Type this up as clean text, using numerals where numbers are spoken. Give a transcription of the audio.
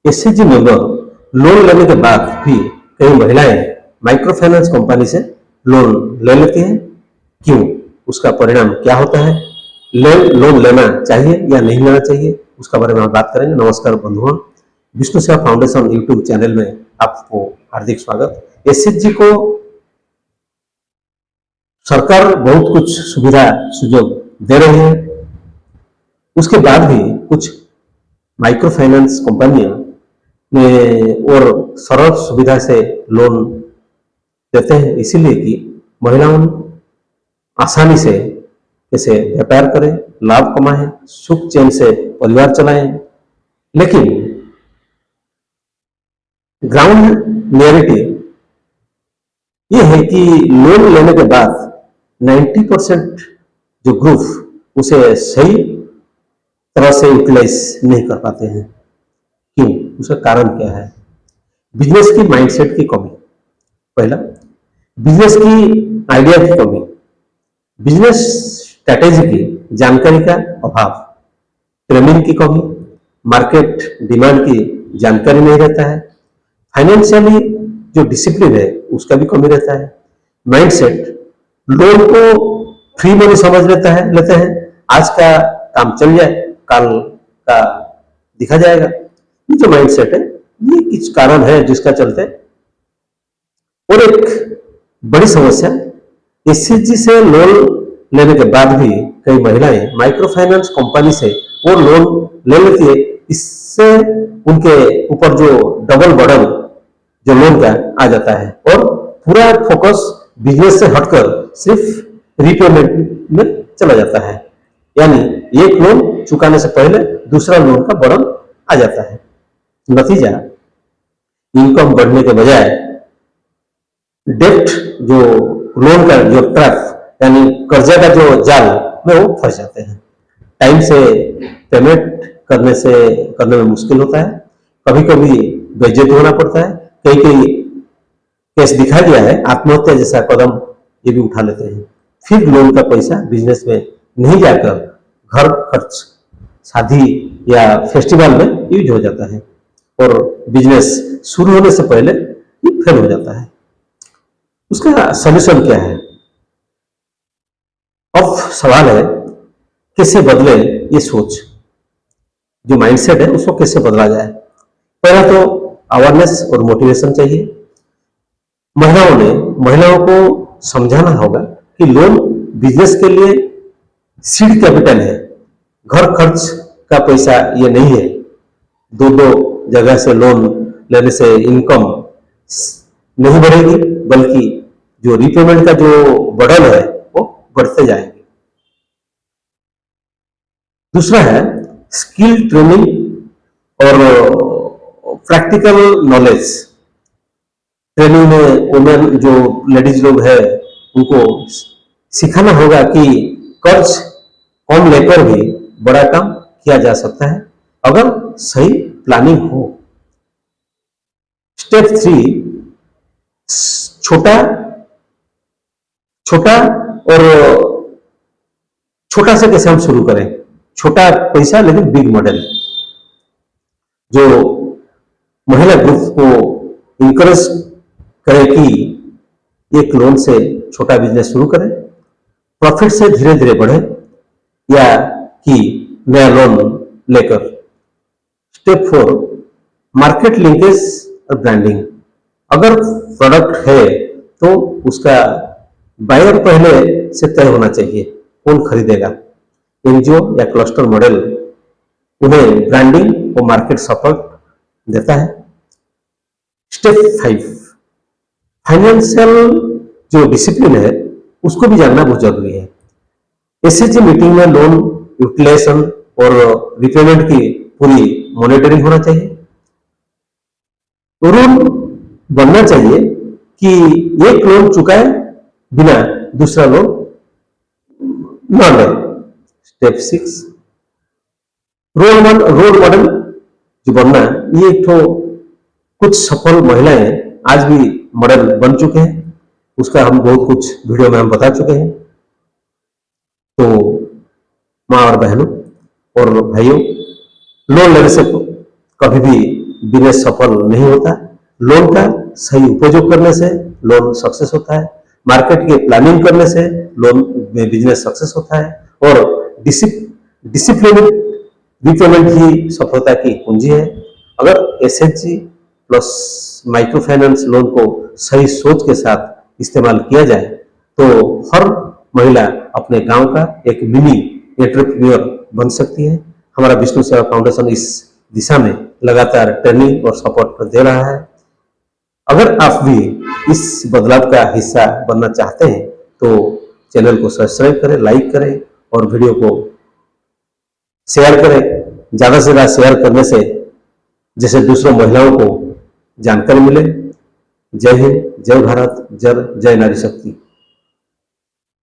SHG member loan लेने के बाद भी कई महिलाएं माइक्रो फाइनेंस कंपनी से लोन ले लेती हैं। क्यों? उसका परिणाम क्या होता है? लोन लेना चाहिए या नहीं लेना चाहिए, उसका बारे में हम बात करेंगे। नमस्कार बंधुओं, विष्णु सेवा फाउंडेशन यूट्यूब चैनल में आपको हार्दिक स्वागत। एसएचजी को सरकार बहुत कुछ सुविधा सुयोग दे रही है, उसके बाद भी कुछ माइक्रो फाइनेंस कंपनियां और सरल सुविधा से लोन देते हैं, इसीलिए कि महिलाओं आसानी से कैसे व्यापार करें, लाभ कमाएं, सुख चैन से परिवार चलाएं। लेकिन ग्राउंड रियलिटी ये है कि लोन लेने के बाद 90% जो ग्रुप उसे सही तरह से यूटिलाइज नहीं कर पाते हैं। क्यों? उसका कारण क्या है? बिजनेस की माइंडसेट की कमी, पहला बिजनेस की आइडिया की कमी, बिजनेस स्ट्रैटेजी की जानकारी का अभाव, ट्रेनिंग की कमी, मार्केट डिमांड की जानकारी नहीं रहता है, फाइनेंशियली जो डिसिप्लिन है उसका भी कमी रहता है, माइंडसेट लोन को फ्री मनी समझ लेते हैं, आज का काम चल जाए कल का दिखा जाएगा। ये जो माइंडसेट है ये कुछ कारण है जिसका चलते। और एक बड़ी समस्या, एसएचजी से लोन लेने के बाद भी कई महिलाएं माइक्रो फाइनेंस कंपनी से वो लोन ले लेती है। इससे उनके ऊपर जो डबल बर्डन जो लोन का आ जाता है और पूरा फोकस बिजनेस से हटकर सिर्फ रीपेमेंट में चला जाता है। यानी एक लोन चुकाने से पहले दूसरा लोन का बर्डन आ जाता है। नतीजा, इनकम बढ़ने के बजाय डेट जो लोन का जो ट्रैप यानी कर्जा का जो जाल में वो फंस जाते हैं। टाइम से पेमेंट करने में मुश्किल होता है, कभी कभी बेइज्जत होना पड़ता है, कई कई केस दिखा गया है आत्महत्या जैसा कदम ये भी उठा लेते हैं। फिर लोन का पैसा बिजनेस में नहीं जाकर घर खर्च, शादी या फेस्टिवल में यूज हो जाता है और बिजनेस शुरू होने से पहले ये फेल हो जाता है। उसका सलूशन क्या है? अब सवाल है कैसे बदले ये सोच, जो माइंडसेट है उसको कैसे बदला जाए। पहला तो अवेयरनेस और मोटिवेशन चाहिए। महिलाओं को समझाना होगा कि लोन बिजनेस के लिए सीड कैपिटल है, घर खर्च का पैसा ये नहीं है। दो जगह से लोन लेने से इनकम नहीं बढ़ेगी, बल्कि जो रीपेमेंट का जो बर्डन है वो बढ़ते जाएंगे। दूसरा है स्किल ट्रेनिंग और प्रैक्टिकल नॉलेज। ट्रेनिंग में वुमेन जो लेडीज लोग है उनको सिखाना होगा कि कर्ज कम लेकर भी बड़ा काम किया जा सकता है अगर सही प्लानिंग हो। स्टेप 3, छोटा छोटा और छोटा से कैसे हम शुरू करें, छोटा पैसा लेकिन बिग मॉडल। जो महिला ग्रुप को इंकरेज करे कि एक लोन से छोटा बिजनेस शुरू करें, प्रॉफिट से धीरे धीरे बढ़े, या कि नया लोन लेकर। स्टेप 4, मार्केट लिंकेज और ब्रांडिंग। अगर प्रोडक्ट है तो उसका बायर पहले से तय होना चाहिए, कौन खरीदेगा। एनजीओ या क्लस्टर मॉडल उन्हें ब्रांडिंग और मार्केट सपोर्ट देता है। स्टेप 5, फाइनेंशियल जो डिसिप्लिन है उसको भी जानना बहुत जरूरी है। एसएचजी मीटिंग में लोन यूटिलाइजेशन और रिपेमेंट की पूरी मॉनिटरिंग होना चाहिए। रूल बनना चाहिए कि एक लोन चुकाए बिना दूसरा लोन न ले। स्टेप 6, रोल मॉडल जो बनना, ये तो कुछ सफल महिलाएं आज भी मॉडल बन चुके हैं, उसका हम बहुत कुछ वीडियो में हम बता चुके हैं। तो माँ और बहनों और भाइयों, लोन लेने से कभी भी बिजनेस सफल नहीं होता। लोन का सही उपयोग करने से लोन सक्सेस होता है, मार्केट के प्लानिंग करने से लोन में बिजनेस सक्सेस होता है, और डिसिप्लिन रिपेमेंट ही सफलता की कुंजी है। अगर SHG plus micro finance loan को सही सोच के साथ इस्तेमाल किया जाए तो हर महिला अपने गांव का एक मिनी एंटरप्रेन्योर बन सकती है। हमारा विष्णु सेवा फाउंडेशन इस दिशा में लगातार ट्रेनिंग और सपोर्ट दे रहा है। अगर आप भी इस बदलाव का हिस्सा बनना चाहते हैं तो चैनल को सब्सक्राइब करें, लाइक करें और वीडियो को शेयर करें। ज़्यादा से ज़्यादा शेयर करने से जैसे दूसरों महिलाओं को जानकारी मिले। जय हिंद, जय भारत, जय नारी शक्ति।